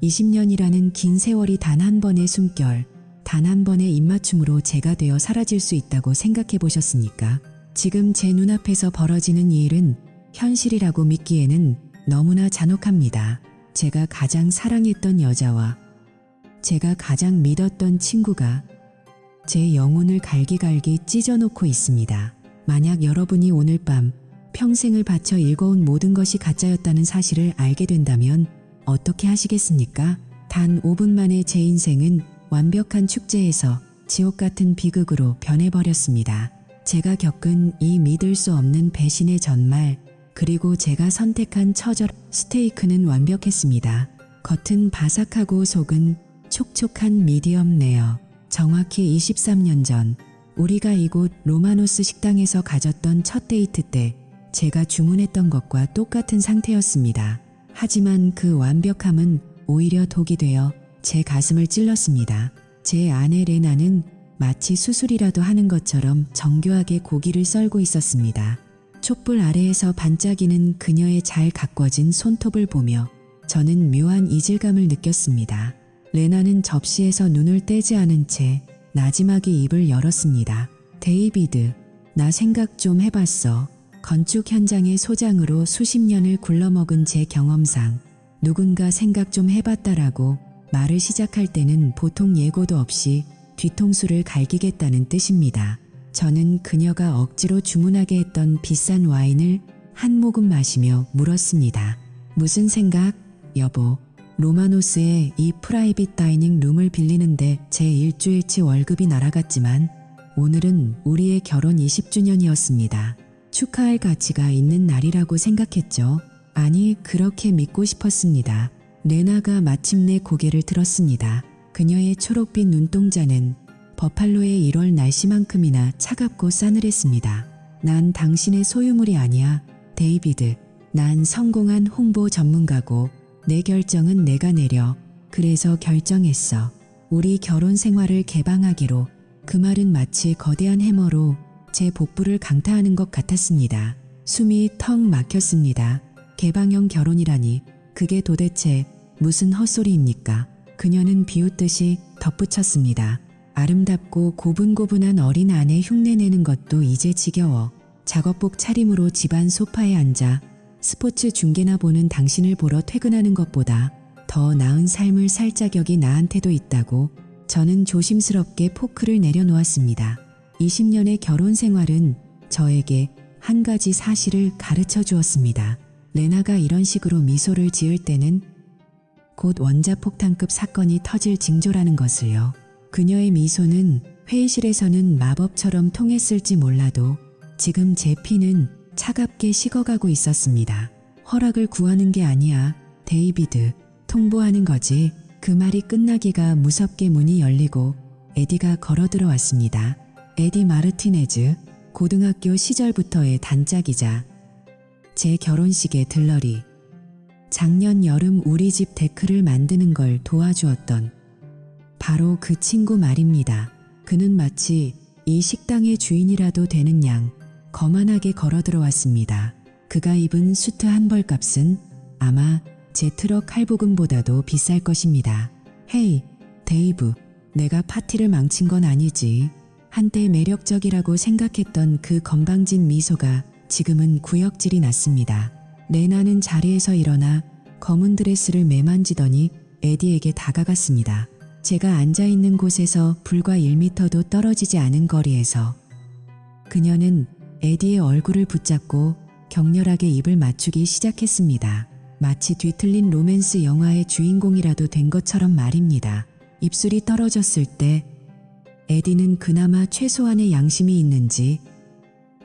20년이라는 긴 세월이 단 한 번의 숨결, 단 한 번의 입맞춤으로 제가 되어 사라질 수 있다고 생각해 보셨습니까? 지금 제 눈앞에서 벌어지는 이 일은 현실이라고 믿기에는 너무나 잔혹합니다. 제가 가장 사랑했던 여자와 제가 가장 믿었던 친구가 제 영혼을 갈기갈기 찢어놓고 있습니다. 만약 여러분이 오늘 밤 평생을 바쳐 읽어온 모든 것이 가짜였다는 사실을 알게 된다면 어떻게 하시겠습니까? 단 5분 만에 제 인생은 완벽한 축제에서 지옥 같은 비극으로 변해버렸습니다. 제가 겪은 이 믿을 수 없는 배신의 전말, 그리고 제가 선택한 처절 스테이크는 완벽했습니다. 겉은 바삭하고 속은 촉촉한 미디엄 레어. 정확히 23년 전 우리가 이곳 로마노스 식당에서 가졌던 첫 데이트 때 제가 주문했던 것과 똑같은 상태였습니다. 하지만 그 완벽함은 오히려 독이 되어 제 가슴을 찔렀습니다. 제 아내 레나는 마치 수술이라도 하는 것처럼 정교하게 고기를 썰고 있었습니다. 촛불 아래에서 반짝이는 그녀의 잘 가꿔진 손톱을 보며 저는 묘한 이질감을 느꼈습니다. 레나는 접시에서 눈을 떼지 않은 채 나지막이 입을 열었습니다. 데이비드, 나 생각 좀 해봤어. 건축 현장의 소장으로 수십 년을 굴러먹은 제 경험상 누군가 생각 좀 해봤다라고 말을 시작할 때는 보통 예고도 없이 뒤통수를 갈기겠다는 뜻입니다. 저는 그녀가 억지로 주문하게 했던 비싼 와인을 한 모금 마시며 물었습니다. 무슨 생각, 여보? 로마노스의 이 프라이빗 다이닝 룸을 빌리는데 제 일주일치 월급이 날아갔지만 오늘은 우리의 결혼 20주년이었습니다. 축하할 가치가 있는 날이라고 생각했죠. 아니, 그렇게 믿고 싶었습니다. 레나가 마침내 고개를 들었습니다. 그녀의 초록빛 눈동자는 버팔로의 1월 날씨만큼이나 차갑고 싸늘했습니다. 난 당신의 소유물이 아니야, 데이비드. 난 성공한 홍보 전문가고 내 결정은 내가 내려. 그래서 결정했어. 우리 결혼 생활을 개방하기로. 그 말은 마치 거대한 해머로 제 복부를 강타하는 것 같았습니다. 숨이 턱 막혔습니다. 개방형 결혼이라니 그게 도대체 무슨 헛소리입니까? 그녀는 비웃듯이 덧붙였습니다. 아름답고 고분고분한 어린 아내 흉내내는 것도 이제 지겨워. 작업복 차림으로 집안 소파에 앉아 스포츠 중계나 보는 당신을 보러 퇴근하는 것보다 더 나은 삶을 살 자격이 나한테도 있다고. 저는 조심스럽게 포크를 내려놓았습니다. 20년의 결혼 생활은 저에게 한 가지 사실을 가르쳐 주었습니다. 레나가 이런 식으로 미소를 지을 때는 곧 원자폭탄급 사건이 터질 징조라는 것을요. 그녀의 미소는 회의실에서는 마법처럼 통했을지 몰라도 지금 제 피는 차갑게 식어가고 있었습니다. 허락을 구하는 게 아니야, 데이비드. 통보하는 거지. 그 말이 끝나기가 무섭게 문이 열리고 에디가 걸어 들어왔습니다. 에디 마르티네즈, 고등학교 시절부터의 단짝이자 제 결혼식의 들러리. 작년 여름 우리 집 데크를 만드는 걸 도와주었던 바로 그 친구 말입니다. 그는 마치 이 식당의 주인이라도 되는 양 거만하게 걸어 들어왔습니다. 그가 입은 수트 한 벌 값은 아마 제 트럭 할부금보다도 비쌀 것입니다. 헤이, 데이브, 내가 파티를 망친 건 아니지. 한때 매력적이라고 생각했던 그 건방진 미소가 지금은 구역질이 났습니다. 레나는 자리에서 일어나 검은 드레스를 매만지더니 에디에게 다가갔습니다. 제가 앉아있는 곳에서 불과 1m도 떨어지지 않은 거리에서 그녀는 에디의 얼굴을 붙잡고 격렬하게 입을 맞추기 시작했습니다. 마치 뒤틀린 로맨스 영화의 주인공이라도 된 것처럼 말입니다. 입술이 떨어졌을 때 에디는 그나마 최소한의 양심이 있는지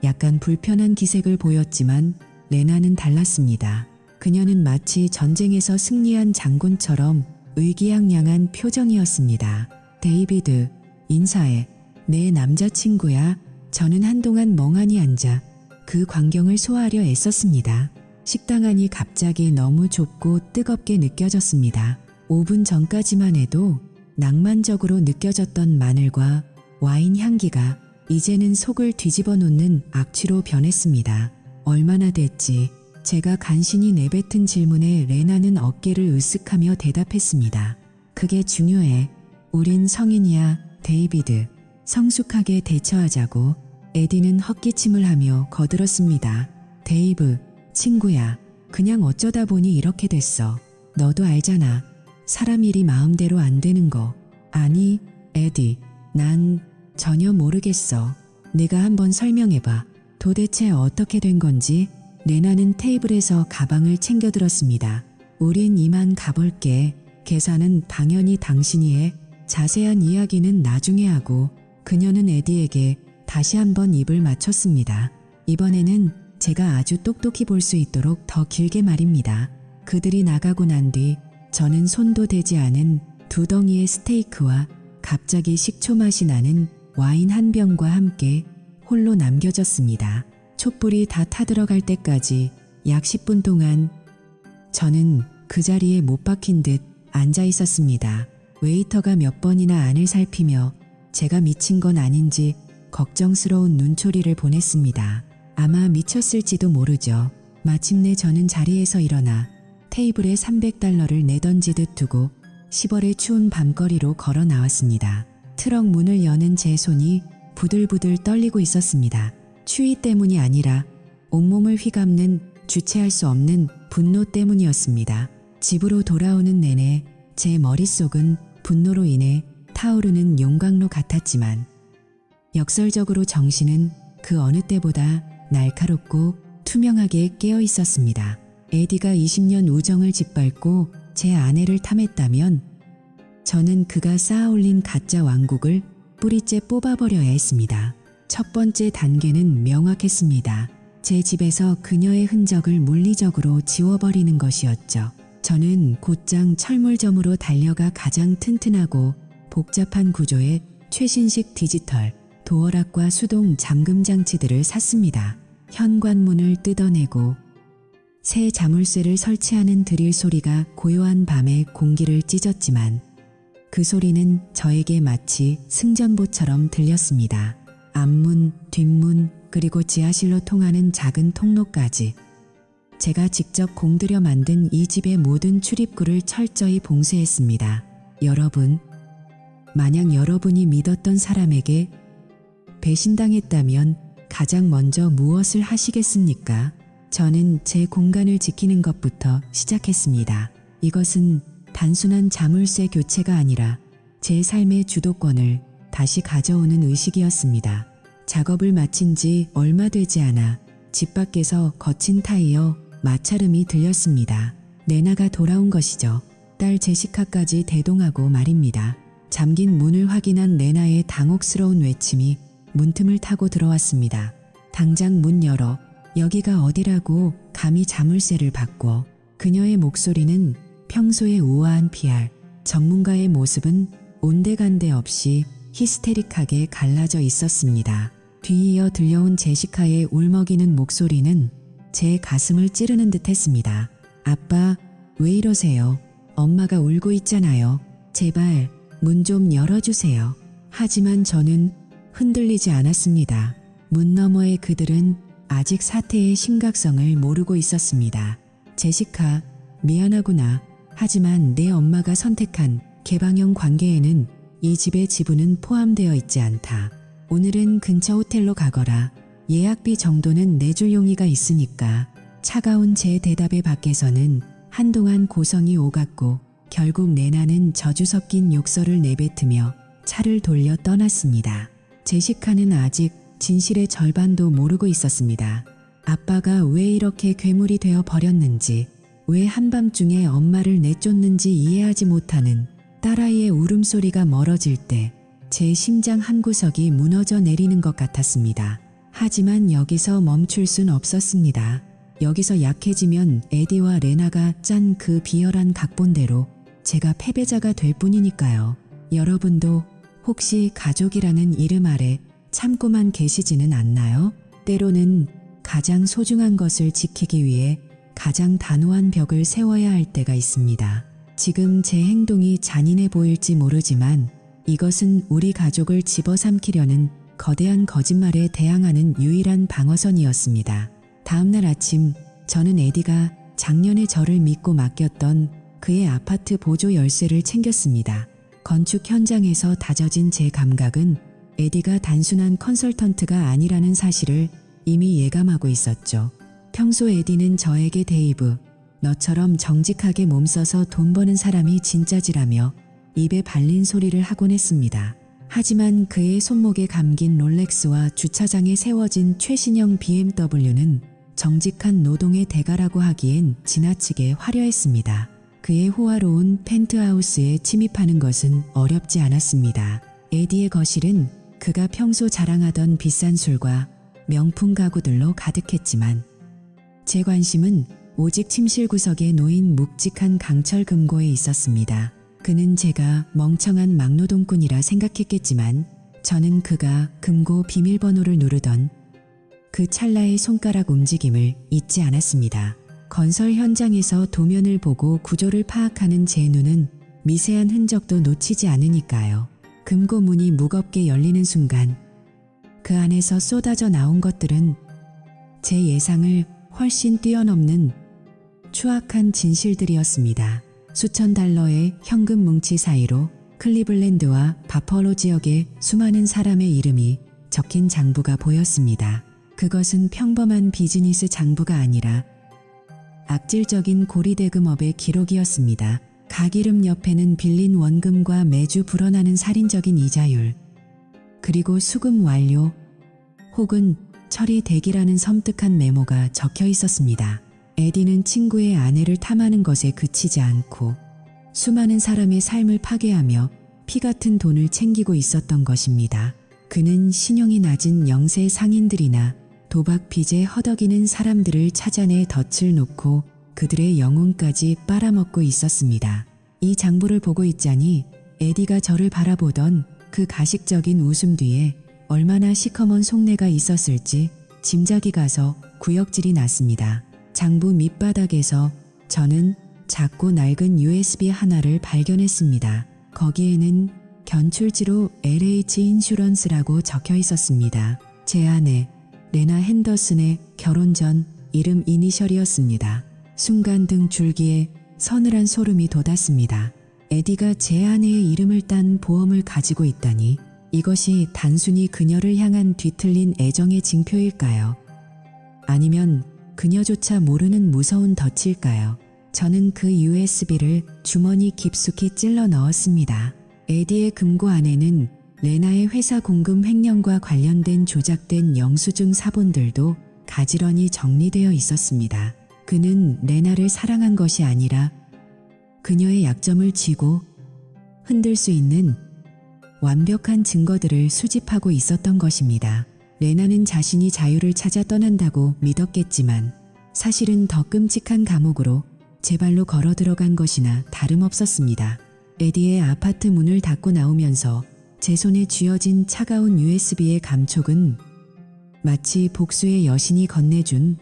약간 불편한 기색을 보였지만 레나는 달랐습니다. 그녀는 마치 전쟁에서 승리한 장군처럼 의기양양한 표정이었습니다. 데이비드, 인사해. 내 남자친구야. 저는 한동안 멍하니 앉아 그 광경을 소화하려 애썼습니다. 식당 안이 갑자기 너무 좁고 뜨겁게 느껴졌습니다. 5분 전까지만 해도 낭만적으로 느껴졌던 마늘과 와인 향기가 이제는 속을 뒤집어 놓는 악취로 변했습니다. 얼마나 됐지? 제가 간신히 내뱉은 질문에 레나는 어깨를 으쓱하며 대답했습니다. 그게 중요해. 우린 성인이야, 데이비드. 성숙하게 대처하자고. 에디는 헛기침을 하며 거들었습니다. 데이브, 친구야. 그냥 어쩌다 보니 이렇게 됐어. 너도 알잖아. 사람 일이 마음대로 안 되는 거. 아니, 에디. 난 전혀 모르겠어. 네가 한번 설명해봐. 도대체 어떻게 된 건지. 레나는 테이블에서 가방을 챙겨 들었습니다. 우린 이만 가볼게. 계산은 당연히 당신이 해. 자세한 이야기는 나중에 하고. 그녀는 에디에게 다시 한번 입을 맞췄습니다. 이번에는 제가 아주 똑똑히 볼 수 있도록 더 길게 말입니다. 그들이 나가고 난 뒤 저는 손도 대지 않은 2덩이의 스테이크와 갑자기 식초 맛이 나는 와인 한 병과 함께 홀로 남겨졌습니다. 촛불이 다 타들어갈 때까지 약 10분 동안 저는 그 자리에 못 박힌 듯 앉아 있었습니다. 웨이터가 몇 번이나 안을 살피며 제가 미친 건 아닌지 걱정스러운 눈초리를 보냈습니다. 아마 미쳤을지도 모르죠. 마침내 저는 자리에서 일어나 테이블에 $300를 내던지듯 두고 10월의 추운 밤거리로 걸어 나왔습니다. 트럭 문을 여는 제 손이 부들부들 떨리고 있었습니다. 추위 때문이 아니라 온몸을 휘감는 주체할 수 없는 분노 때문이었습니다. 집으로 돌아오는 내내 제 머릿속은 분노로 인해 타오르는 용광로 같았지만 역설적으로 정신은 그 어느 때보다 날카롭고 투명하게 깨어 있었습니다. 에디가 20년 우정을 짓밟고 제 아내를 탐했다면 저는 그가 쌓아올린 가짜 왕국을 뿌리째 뽑아버려야 했습니다. 첫 번째 단계는 명확했습니다. 제 집에서 그녀의 흔적을 물리적으로 지워버리는 것이었죠. 저는 곧장 철물점으로 달려가 가장 튼튼하고 복잡한 구조의 최신식 디지털 도어락과 수동 잠금 장치들을 샀습니다. 현관문을 뜯어내고 새 자물쇠를 설치하는 드릴 소리가 고요한 밤의 공기를 찢었지만 그 소리는 저에게 마치 승전보처럼 들렸습니다. 앞문, 뒷문, 그리고 지하실로 통하는 작은 통로까지. 제가 직접 공들여 만든 이 집의 모든 출입구를 철저히 봉쇄했습니다. 여러분, 만약 여러분이 믿었던 사람에게 배신당했다면 가장 먼저 무엇을 하시겠습니까? 저는 제 공간을 지키는 것부터 시작했습니다. 이것은 단순한 자물쇠 교체가 아니라 제 삶의 주도권을 다시 가져오는 의식이었습니다. 작업을 마친 지 얼마 되지 않아 집 밖에서 거친 타이어 마찰음이 들렸습니다. 레나가 돌아온 것이죠. 딸 제시카까지 대동하고 말입니다. 잠긴 문을 확인한 레나의 당혹스러운 외침이 문틈을 타고 들어왔습니다. 당장 문 열어. 여기가 어디라고 감히 자물쇠를 바꿔. 그녀의 목소리는 평소의 우아한 PR, 전문가의 모습은 온데간데 없이 히스테릭하게 갈라져 있었습니다. 뒤이어 들려온 제시카의 울먹이는 목소리는 제 가슴을 찌르는 듯 했습니다. 아빠, 왜 이러세요? 엄마가 울고 있잖아요. 제발 문 좀 열어주세요. 하지만 저는 흔들리지 않았습니다. 문 너머의 그들은 아직 사태의 심각성을 모르고 있었습니다. 제시카, 미안하구나. 하지만 내 엄마가 선택한 개방형 관계에는 이 집의 지분은 포함되어 있지 않다. 오늘은 근처 호텔로 가거라. 예약비 정도는 내줄 용의가 있으니까. 차가운 제 대답의 밖에서는 한동안 고성이 오갔고 결국 레나는 저주 섞인 욕설을 내뱉으며 차를 돌려 떠났습니다. 제시카는 아직 진실의 절반도 모르고 있었습니다. 아빠가 왜 이렇게 괴물이 되어 버렸는지, 왜 한밤중에 엄마를 내쫓는지 이해하지 못하는 딸아이의 울음소리가 멀어질 때 제 심장 한 구석이 무너져 내리는 것 같았습니다. 하지만 여기서 멈출 순 없었습니다. 여기서 약해지면 에디와 레나가 짠 그 비열한 각본대로 제가 패배자가 될 뿐이니까요. 여러분도 혹시 가족이라는 이름 아래 참고만 계시지는 않나요? 때로는 가장 소중한 것을 지키기 위해 가장 단호한 벽을 세워야 할 때가 있습니다. 지금 제 행동이 잔인해 보일지 모르지만 이것은 우리 가족을 집어삼키려는 거대한 거짓말에 대항하는 유일한 방어선이었습니다. 다음 날 아침 저는 에디가 작년에 저를 믿고 맡겼던 그의 아파트 보조 열쇠를 챙겼습니다. 건축 현장에서 다져진 제 감각은 에디가 단순한 컨설턴트가 아니라는 사실을 이미 예감하고 있었죠. 평소 에디는 저에게 데이브, 너처럼 정직하게 몸써서 돈 버는 사람이 진짜지라며 입에 발린 소리를 하곤 했습니다. 하지만 그의 손목에 감긴 롤렉스와 주차장에 세워진 최신형 BMW는 정직한 노동의 대가라고 하기엔 지나치게 화려했습니다. 그의 호화로운 펜트하우스에 침입하는 것은 어렵지 않았습니다. 에디의 거실은 그가 평소 자랑하던 비싼 술과 명품 가구들로 가득했지만 제 관심은 오직 침실 구석에 놓인 묵직한 강철 금고에 있었습니다. 그는 제가 멍청한 막노동꾼이라 생각했겠지만 저는 그가 금고 비밀번호를 누르던 그 찰나의 손가락 움직임을 잊지 않았습니다. 건설 현장에서 도면을 보고 구조를 파악하는 제 눈은 미세한 흔적도 놓치지 않으니까요. 금고 문이 무겁게 열리는 순간 그 안에서 쏟아져 나온 것들은 제 예상을 훨씬 뛰어넘는 추악한 진실들이었습니다. 수천 달러의 현금 뭉치 사이로 클리블랜드와 바퍼로 지역의 수많은 사람의 이름이 적힌 장부가 보였습니다. 그것은 평범한 비즈니스 장부가 아니라 악질적인 고리대금업의 기록이었습니다. 각 이름 옆에는 빌린 원금과 매주 불어나는 살인적인 이자율, 그리고 수금 완료 혹은 처리 대기라는 섬뜩한 메모가 적혀 있었습니다. 에디는 친구의 아내를 탐하는 것에 그치지 않고 수많은 사람의 삶을 파괴하며 피 같은 돈을 챙기고 있었던 것입니다. 그는 신용이 낮은 영세 상인들이나 도박 빚에 허덕이는 사람들을 찾아내 덫을 놓고 그들의 영혼까지 빨아먹고 있었습니다. 이 장부를 보고 있자니 에디가 저를 바라보던 그 가식적인 웃음 뒤에 얼마나 시커먼 속내가 있었을지 짐작이 가서 구역질이 났습니다. 장부 밑바닥에서 저는 작고 낡은 USB 하나를 발견했습니다. 거기에는 견출지로 LH 인슈런스라고 적혀 있었습니다. 제 아내 레나 핸더슨의 결혼 전 이름 이니셜이었습니다. 순간 등 줄기에 서늘한 소름이 돋았습니다. 에디가 제 아내의 이름을 딴 보험을 가지고 있다니 이것이 단순히 그녀를 향한 뒤틀린 애정의 징표일까요? 아니면 그녀조차 모르는 무서운 덫일까요? 저는 그 USB를 주머니 깊숙이 찔러 넣었습니다. 에디의 금고 안에는 레나의 회사 공금 횡령과 관련된 조작된 영수증 사본들도 가지런히 정리되어 있었습니다. 그는 레나를 사랑한 것이 아니라 그녀의 약점을 쥐고 흔들 수 있는 완벽한 증거들을 수집하고 있었던 것입니다. 레나는 자신이 자유를 찾아 떠난다고 믿었겠지만 사실은 더 끔찍한 감옥으로 제 발로 걸어 들어간 것이나 다름없었습니다. 에디의 아파트 문을 닫고 나오면서 제 손에 쥐어진 차가운 USB의 감촉은 마치 복수의 여신이 건네준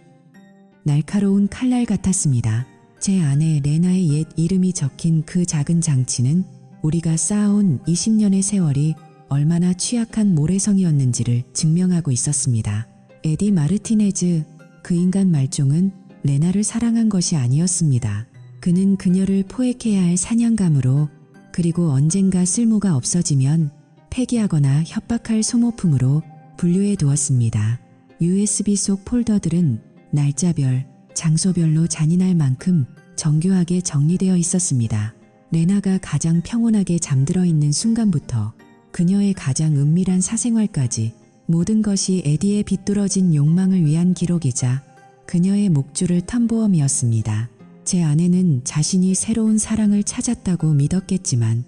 날카로운 칼날 같았습니다. 제 아내 레나의 옛 이름이 적힌 그 작은 장치는 우리가 쌓아온 20년의 세월이 얼마나 취약한 모래성이었는지를 증명하고 있었습니다. 에디 마르티네즈, 그 인간 말종은 레나를 사랑한 것이 아니었습니다. 그는 그녀를 포획해야 할 사냥감으로, 그리고 언젠가 쓸모가 없어지면 폐기하거나 협박할 소모품으로 분류해 두었습니다. USB 속 폴더들은 날짜별, 장소별로 잔인할 만큼 정교하게 정리되어 있었습니다. 레나가 가장 평온하게 잠들어 있는 순간부터 그녀의 가장 은밀한 사생활까지 모든 것이 에디의 비뚤어진 욕망을 위한 기록이자 그녀의 목줄을 턴 보험이었습니다. 제 아내는 자신이 새로운 사랑을 찾았다고 믿었겠지만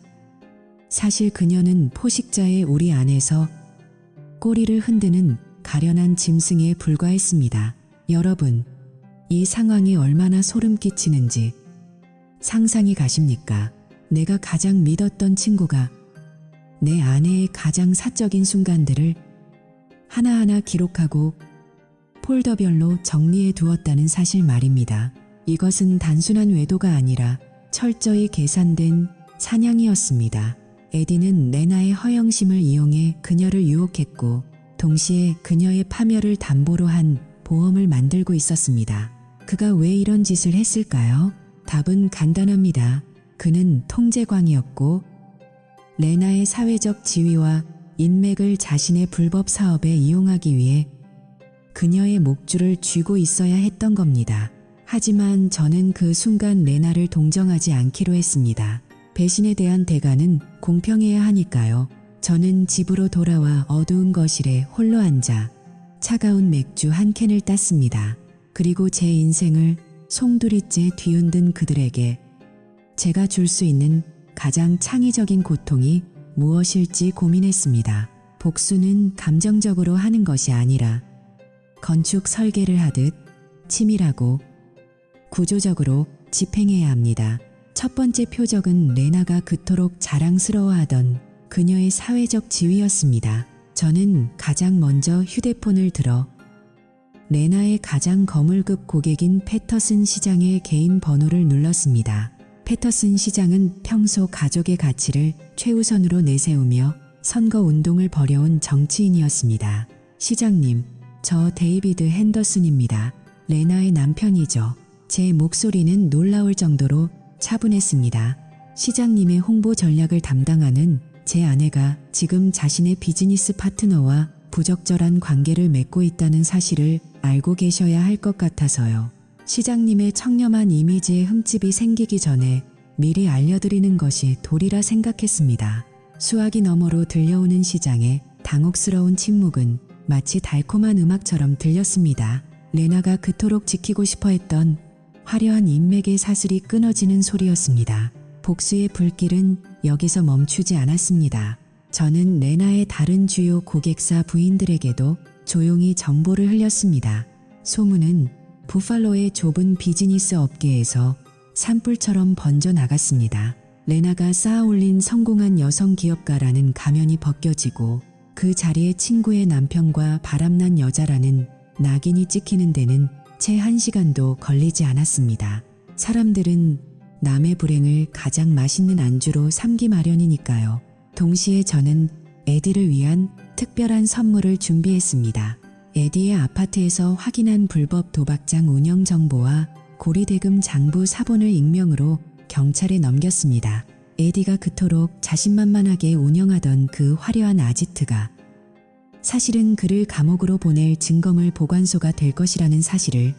사실 그녀는 포식자의 우리 안에서 꼬리를 흔드는 가련한 짐승에 불과했습니다. 여러분, 이 상황이 얼마나 소름 끼치는지 상상이 가십니까? 내가 가장 믿었던 친구가 내 아내의 가장 사적인 순간들을 하나하나 기록하고 폴더별로 정리해 두었다는 사실 말입니다. 이것은 단순한 외도가 아니라 철저히 계산된 사냥이었습니다. 에디는 레나의 허영심을 이용해 그녀를 유혹했고 동시에 그녀의 파멸을 담보로 한 보험을 만들고 있었습니다. 그가 왜 이런 짓을 했을까요? 답은 간단합니다. 그는 통제광이었고 레나의 사회적 지위와 인맥을 자신의 불법 사업에 이용하기 위해 그녀의 목줄을 쥐고 있어야 했던 겁니다. 하지만 저는 그 순간 레나를 동정하지 않기로 했습니다. 배신에 대한 대가는 공평해야 하니까요. 저는 집으로 돌아와 어두운 거실에 홀로 앉아 차가운 맥주 한 캔을 땄습니다. 그리고 제 인생을 송두리째 뒤흔든 그들에게 제가 줄 수 있는 가장 창의적인 고통이 무엇일지 고민했습니다. 복수는 감정적으로 하는 것이 아니라 건축 설계를 하듯 치밀하고 구조적으로 집행해야 합니다. 첫 번째 표적은 레나가 그토록 자랑스러워하던 그녀의 사회적 지위였습니다. 저는 가장 먼저 휴대폰을 들어 레나의 가장 거물급 고객인 패터슨 시장의 개인 번호를 눌렀습니다. 패터슨 시장은 평소 가족의 가치를 최우선으로 내세우며 선거운동을 벌여온 정치인이었습니다. 시장님, 저 데이비드 핸더슨입니다. 레나의 남편이죠. 제 목소리는 놀라울 정도로 차분했습니다. 시장님의 홍보 전략을 담당하는 제 아내가 지금 자신의 비즈니스 파트너와 부적절한 관계를 맺고 있다는 사실을 알고 계셔야 할 것 같아서요. 시장님의 청렴한 이미지에 흠집이 생기기 전에 미리 알려드리는 것이 도리라 생각했습니다. 수화기 너머로 들려오는 시장의 당혹스러운 침묵은 마치 달콤한 음악처럼 들렸습니다. 레나가 그토록 지키고 싶어 했던 화려한 인맥의 사슬이 끊어지는 소리였습니다. 복수의 불길은 여기서 멈추지 않았습니다. 저는 레나의 다른 주요 고객사 부인들에게도 조용히 정보를 흘렸습니다. 소문은 부팔로의 좁은 비즈니스 업계에서 산불처럼 번져나갔습니다. 레나가 쌓아올린 성공한 여성 기업가라는 가면이 벗겨지고 그 자리에 친구의 남편과 바람난 여자라는 낙인이 찍히는 데는 채 1시간도 걸리지 않았습니다. 사람들은 남의 불행을 가장 맛있는 안주로 삼기 마련이니까요. 동시에 저는 에디를 위한 특별한 선물을 준비했습니다. 에디의 아파트에서 확인한 불법 도박장 운영 정보와 고리대금 장부 사본을 익명으로 경찰에 넘겼습니다. 에디가 그토록 자신만만하게 운영하던 그 화려한 아지트가 사실은 그를 감옥으로 보낼 증거물 보관소가 될 것이라는 사실을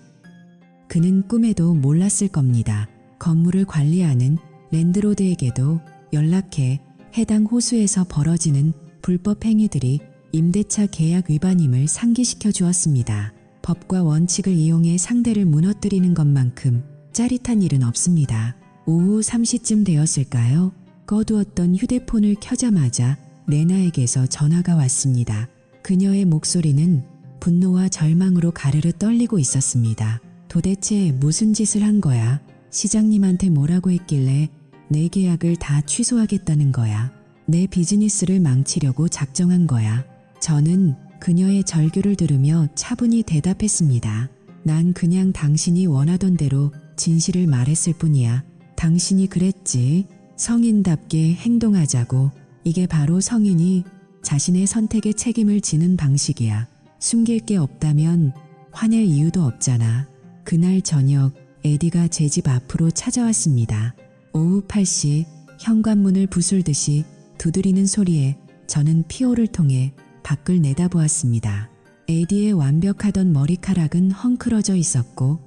그는 꿈에도 몰랐을 겁니다. 건물을 관리하는 랜드로드에게도 연락해 해당 호수에서 벌어지는 불법 행위들이 임대차 계약 위반임을 상기시켜 주었습니다. 법과 원칙을 이용해 상대를 무너뜨리는 것만큼 짜릿한 일은 없습니다. 오후 3시쯤 되었을까요? 꺼두었던 휴대폰을 켜자마자 레나에게서 전화가 왔습니다. 그녀의 목소리는 분노와 절망으로 가르르 떨리고 있었습니다. 도대체 무슨 짓을 한 거야? 시장님한테 뭐라고 했길래 내 계약을 다 취소하겠다는 거야? 내 비즈니스를 망치려고 작정한 거야? 저는 그녀의 절규를 들으며 차분히 대답했습니다. 난 그냥 당신이 원하던 대로 진실을 말했을 뿐이야. 당신이 그랬지. 성인답게 행동하자고. 이게 바로 성인이 자신의 선택에 책임을 지는 방식이야. 숨길 게 없다면 화낼 이유도 없잖아. 그날 저녁 에디가 제 집 앞으로 찾아왔습니다. 오후 8시 현관문을 부술듯이 두드리는 소리에 저는 피오를 통해 밖을 내다보았습니다. 에디의 완벽하던 머리카락은 헝클어져 있었고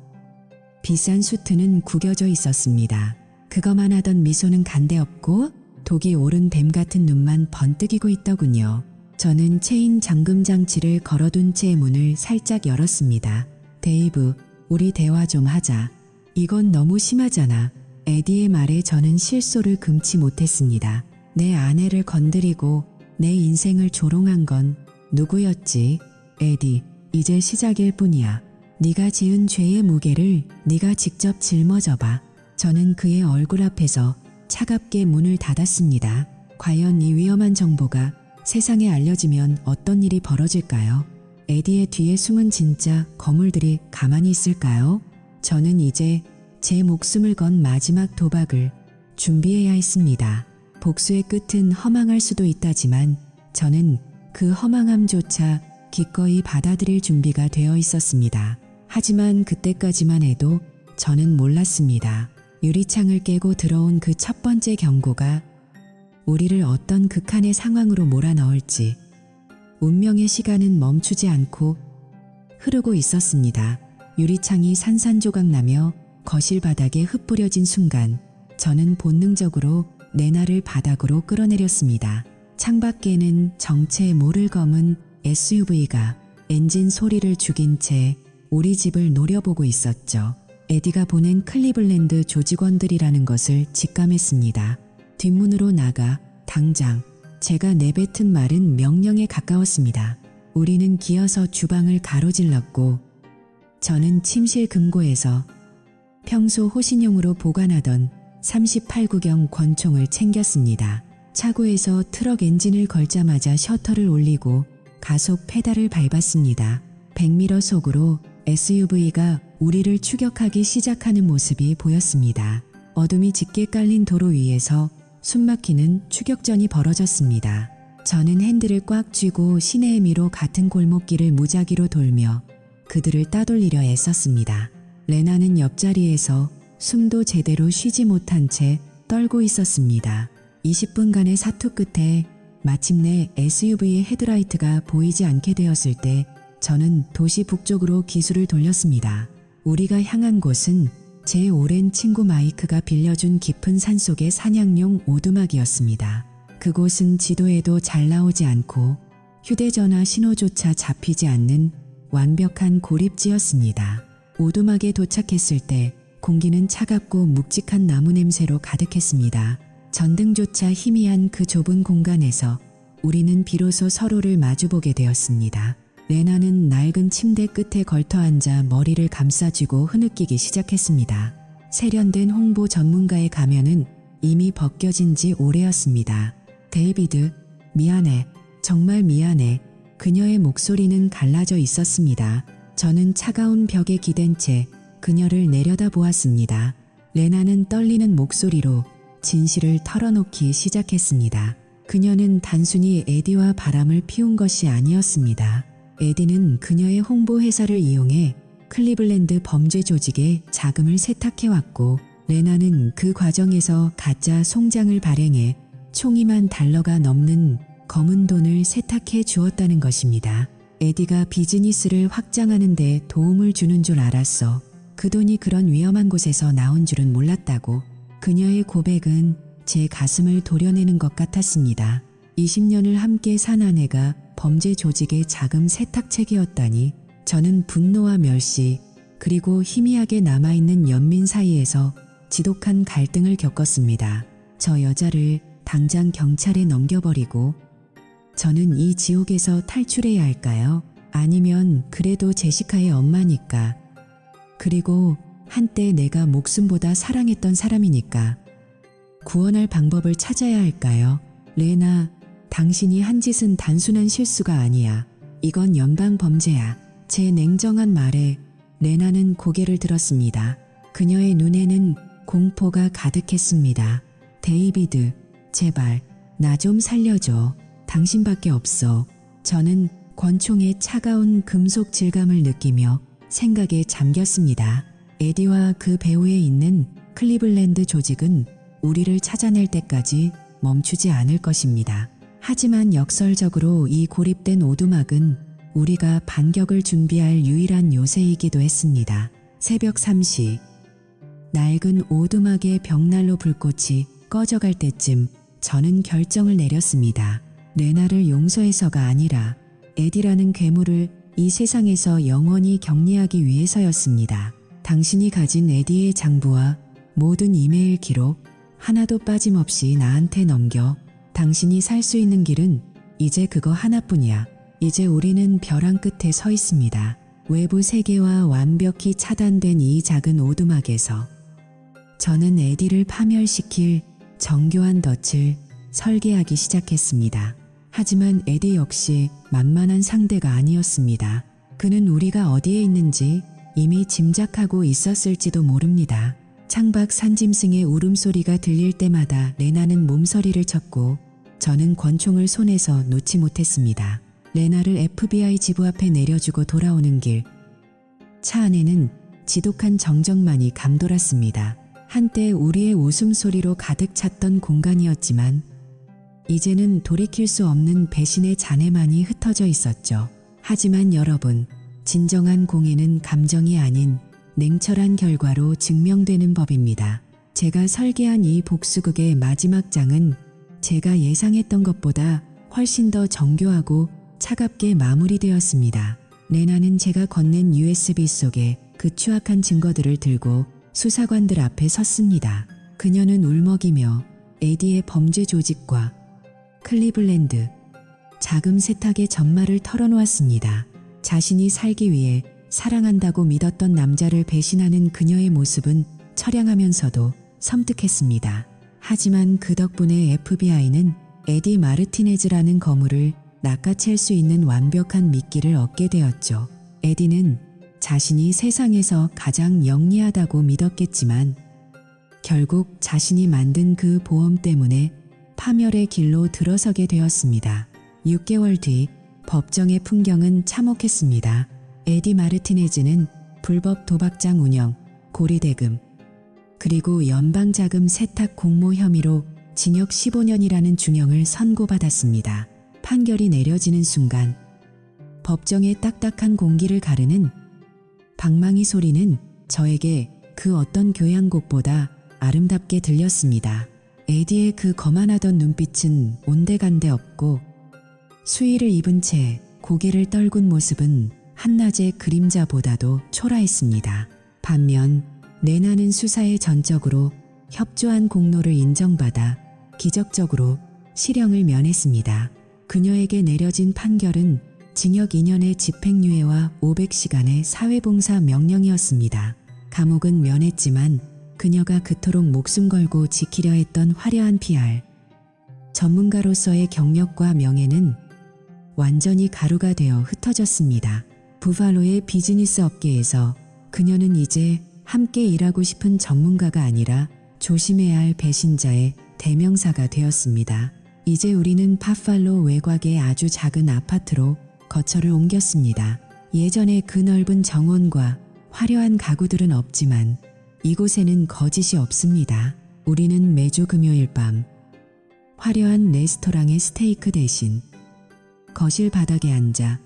비싼 수트는 구겨져 있었습니다. 그거만 하던 미소는 간데없고 독이 오른 뱀 같은 눈만 번뜩이고 있더군요. 저는 체인 잠금 장치를 걸어둔 채 문을 살짝 열었습니다. 데이브, 우리 대화 좀 하자. 이건 너무 심하잖아. 에디의 말에 저는 실소를 금치 못했습니다. 내 아내를 건드리고 내 인생을 조롱한 건 누구였지? 에디, 이제 시작일 뿐이야. 네가 지은 죄의 무게를 네가 직접 짊어져봐. 저는 그의 얼굴 앞에서 차갑게 문을 닫았습니다. 과연 이 위험한 정보가 세상에 알려지면 어떤 일이 벌어질까요? 에디의 뒤에 숨은 진짜 거물들이 가만히 있을까요? 저는 이제 제 목숨을 건 마지막 도박을 준비해야 했습니다. 복수의 끝은 허망할 수도 있다지만 저는 그 허망함조차 기꺼이 받아들일 준비가 되어 있었습니다. 하지만 그때까지만 해도 저는 몰랐습니다. 유리창을 깨고 들어온 그 첫 번째 경고가 우리를 어떤 극한의 상황으로 몰아넣을지. 운명의 시간은 멈추지 않고 흐르고 있었습니다. 유리창이 산산조각나며 거실 바닥에 흩뿌려진 순간 저는 본능적으로 레나를 바닥으로 끌어내렸습니다. 창밖에는 정체 모를 검은 SUV가 엔진 소리를 죽인 채 우리 집을 노려보고 있었죠. 에디가 보낸 클리블랜드 조직원들이라는 것을 직감했습니다. 뒷문으로 나가 당장. 제가 내뱉은 말은 명령에 가까웠습니다. 우리는 기어서 주방을 가로질렀고 저는 침실 금고에서 평소 호신용으로 보관하던 38구경 권총을 챙겼습니다. 차고에서 트럭 엔진을 걸자마자 셔터를 올리고 가속 페달을 밟았습니다. 백미러 속으로 SUV가 우리를 추격하기 시작하는 모습이 보였습니다. 어둠이 짙게 깔린 도로 위에서 숨막히는 추격전이 벌어졌습니다. 저는 핸들을 꽉 쥐고 시내의 미로 같은 골목길을 무작위로 돌며 그들을 따돌리려 애썼습니다. 레나는 옆자리에서 숨도 제대로 쉬지 못한 채 떨고 있었습니다. 20분간의 사투 끝에 마침내 SUV의 헤드라이트가 보이지 않게 되었을 때 저는 도시 북쪽으로 기술을 돌렸습니다. 우리가 향한 곳은 제 오랜 친구 마이크가 빌려준 깊은 산속의 사냥용 오두막이었습니다. 그곳은 지도에도 잘 나오지 않고 휴대전화 신호조차 잡히지 않는 완벽한 고립지였습니다. 오두막에 도착했을 때 공기는 차갑고 묵직한 나무 냄새로 가득했습니다. 전등조차 희미한 그 좁은 공간에서 우리는 비로소 서로를 마주보게 되었습니다. 레나는 낡은 침대 끝에 걸터앉아 머리를 감싸쥐고 흐느끼기 시작했습니다. 세련된 홍보 전문가의 가면은 이미 벗겨진 지 오래였습니다. 데이비드, 미안해. 정말 미안해. 그녀의 목소리는 갈라져 있었습니다. 저는 차가운 벽에 기댄 채 그녀를 내려다보았습니다. 레나는 떨리는 목소리로 진실을 털어놓기 시작했습니다. 그녀는 단순히 에디와 바람을 피운 것이 아니었습니다. 에디는 그녀의 홍보 회사를 이용해 클리블랜드 범죄 조직에 자금을 세탁해왔고 레나는 그 과정에서 가짜 송장을 발행해 총이만 달러가 넘는 검은 돈을 세탁해 주었다는 것입니다. 에디가 비즈니스를 확장하는 데 도움을 주는 줄 알았어. 그 돈이 그런 위험한 곳에서 나온 줄은 몰랐다고. 그녀의 고백은 제 가슴을 도려내는 것 같았습니다. 20년을 함께 산 아내가 범죄 조직의 자금 세탁책이었다니. 저는 분노와 멸시 그리고 희미하게 남아있는 연민 사이에서 지독한 갈등을 겪었습니다. 저 여자를 당장 경찰에 넘겨버리고 저는 이 지옥에서 탈출해야 할까요? 아니면 그래도 제시카의 엄마니까. 그리고 한때 내가 목숨보다 사랑했던 사람이니까. 구원할 방법을 찾아야 할까요? 레나, 당신이 한 짓은 단순한 실수가 아니야. 이건 연방 범죄야. 제 냉정한 말에 레나는 고개를 들었습니다. 그녀의 눈에는 공포가 가득했습니다. 데이비드, 제발 나 좀 살려줘. 당신밖에 없어. 저는 권총의 차가운 금속 질감을 느끼며 생각에 잠겼습니다. 에디와 그 배후에 있는 클리블랜드 조직은 우리를 찾아낼 때까지 멈추지 않을 것입니다. 하지만 역설적으로 이 고립된 오두막은 우리가 반격을 준비할 유일한 요새이기도 했습니다. 새벽 3시. 낡은 오두막의 벽난로 불꽃이 꺼져갈 때쯤 저는 결정을 내렸습니다. 레나를 용서해서가 아니라 에디라는 괴물을 이 세상에서 영원히 격리하기 위해서였습니다. 당신이 가진 에디의 장부와 모든 이메일 기록 하나도 빠짐없이 나한테 넘겨. 당신이 살 수 있는 길은 이제 그거 하나뿐이야. 이제 우리는 벼랑 끝에 서 있습니다. 외부 세계와 완벽히 차단된 이 작은 오두막에서 저는 에디를 파멸시킬 정교한 덫을 설계하기 시작했습니다. 하지만 에디 역시 만만한 상대가 아니었습니다. 그는 우리가 어디에 있는지 이미 짐작하고 있었을지도 모릅니다. 창밖 산짐승의 울음소리가 들릴 때마다 레나는 몸서리를 쳤고 저는 권총을 손에서 놓지 못했습니다. 레나를 FBI 지부 앞에 내려주고 돌아오는 길. 차 안에는 지독한 정적만이 감돌았습니다. 한때 우리의 웃음소리로 가득 찼던 공간이었지만 이제는 돌이킬 수 없는 배신의 잔해만이 흩어져 있었죠. 하지만 여러분, 진정한 공예는 감정이 아닌 냉철한 결과로 증명되는 법입니다. 제가 설계한 이 복수극의 마지막 장은 제가 예상했던 것보다 훨씬 더 정교하고 차갑게 마무리되었습니다. 레나는 제가 건넨 USB 속에 그 추악한 증거들을 들고 수사관들 앞에 섰습니다. 그녀는 울먹이며 에디의 범죄 조직과 클리블랜드 자금 세탁의 전말을 털어놓았습니다. 자신이 살기 위해 사랑한다고 믿었던 남자를 배신하는 그녀의 모습은 처량하면서도 섬뜩했습니다. 하지만 그 덕분에 FBI는 에디 마르티네즈라는 거물을 낚아챌 수 있는 완벽한 미끼를 얻게 되었죠. 에디는 자신이 세상에서 가장 영리하다고 믿었겠지만 결국 자신이 만든 그 보험 때문에 파멸의 길로 들어서게 되었습니다. 6개월 뒤 법정의 풍경은 참혹했습니다. 에디 마르티네즈는 불법 도박장 운영, 고리대금, 그리고 연방자금 세탁 공모 혐의로 징역 15년이라는 중형을 선고받았습니다. 판결이 내려지는 순간 법정의 딱딱한 공기를 가르는 방망이 소리는 저에게 그 어떤 교향곡보다 아름답게 들렸습니다. 에디의 그 거만하던 눈빛은 온데간데 없고 수의를 입은 채 고개를 떨군 모습은 한낮의 그림자보다도 초라했습니다. 반면 레나는 수사에 전적으로 협조한 공로를 인정받아 기적적으로 실형을 면했습니다. 그녀에게 내려진 판결은 징역 2년의 집행유예와 500시간의 사회봉사 명령이었습니다. 감옥은 면했지만 그녀가 그토록 목숨 걸고 지키려 했던 화려한 PR, 전문가로서의 경력과 명예는 완전히 가루가 되어 흩어졌습니다. 부팔로의 비즈니스 업계에서 그녀는 이제 함께 일하고 싶은 전문가가 아니라 조심해야 할 배신자의 대명사가 되었습니다. 이제 우리는 바팔로 외곽의 아주 작은 아파트로 거처를 옮겼습니다. 예전의 그 넓은 정원과 화려한 가구들은 없지만 이곳에는 거짓이 없습니다. 우리는 매주 금요일 밤 화려한 레스토랑의 스테이크 대신 거실 바닥에 앉아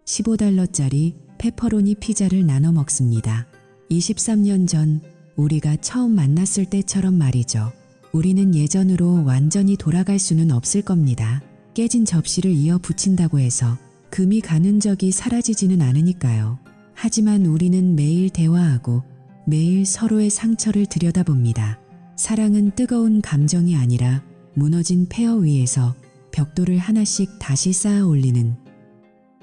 $15짜리 페퍼로니 피자를 나눠 먹습니다. 23년 전 우리가 처음 만났을 때처럼 말이죠. 우리는 예전으로 완전히 돌아갈 수는 없을 겁니다. 깨진 접시를 이어 붙인다고 해서 금이 가는 적이 사라지지는 않으니까요. 하지만 우리는 매일 대화하고 매일 서로의 상처를 들여다봅니다. 사랑은 뜨거운 감정이 아니라 무너진 폐허 위에서 벽돌을 하나씩 다시 쌓아 올리는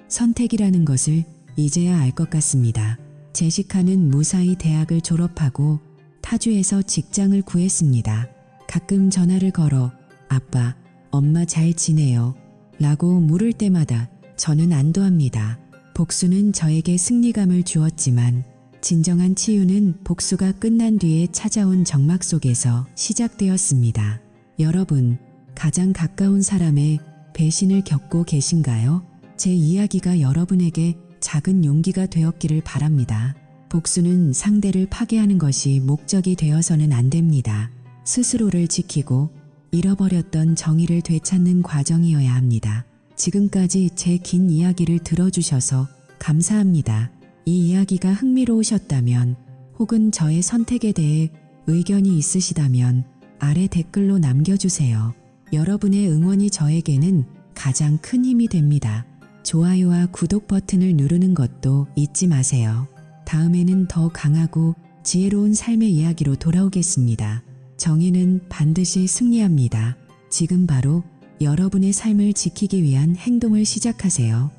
선택이라는 것을 이제야 알 것 같습니다. 제시카는 무사히 대학을 졸업하고 타주에서 직장을 구했습니다. 가끔 전화를 걸어 아빠, 엄마 잘 지내요? 라고 물을 때마다 저는 안도합니다. 복수는 저에게 승리감을 주었지만 진정한 치유는 복수가 끝난 뒤에 찾아온 적막 속에서 시작되었습니다. 여러분, 가장 가까운 사람의 배신을 겪고 계신가요? 제 이야기가 여러분에게 작은 용기가 되었기를 바랍니다. 복수는 상대를 파괴하는 것이 목적이 되어서는 안 됩니다. 스스로를 지키고 잃어버렸던 정의를 되찾는 과정이어야 합니다. 지금까지 제 긴 이야기를 들어주셔서 감사합니다. 이 이야기가 흥미로우셨다면 혹은 저의 선택에 대해 의견이 있으시다면 아래 댓글로 남겨주세요. 여러분의 응원이 저에게는 가장 큰 힘이 됩니다. 좋아요와 구독 버튼을 누르는 것도 잊지 마세요. 다음에는 더 강하고 지혜로운 삶의 이야기로 돌아오겠습니다. 정의는 반드시 승리합니다. 지금 바로 여러분의 삶을 지키기 위한 행동을 시작하세요.